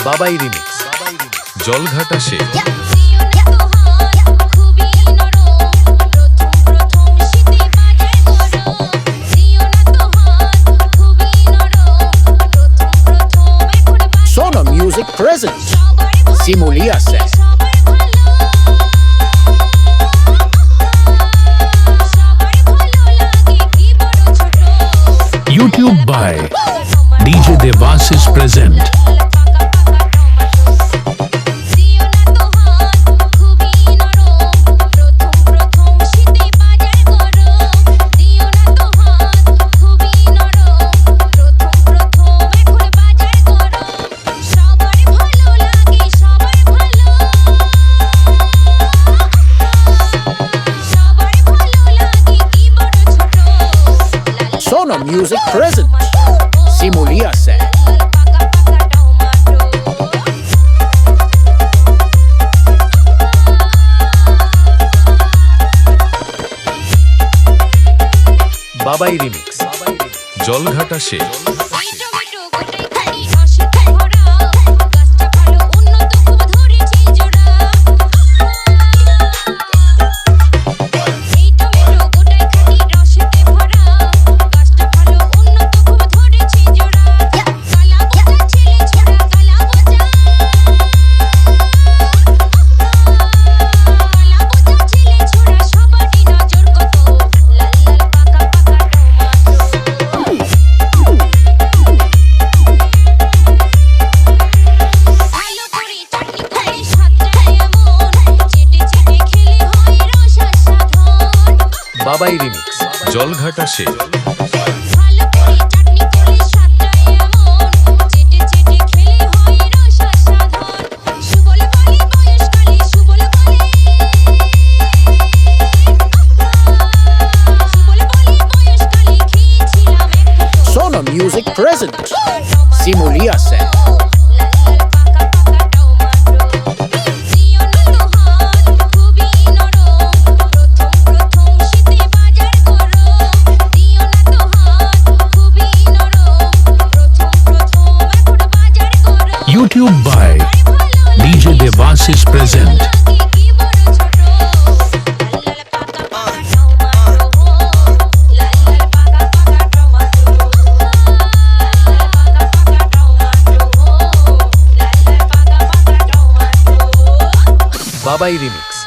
বাবাই remix Jalghata say Sona Music presents Simulia Se. YouTube by DJ Devasis present. Sona Music present Simulia Se. বাবাই remix Jalghata সে বাবাই remix Jalghata say Sona Music present Simulia Se. YouTube by DJ Devasis present. বাবাই remix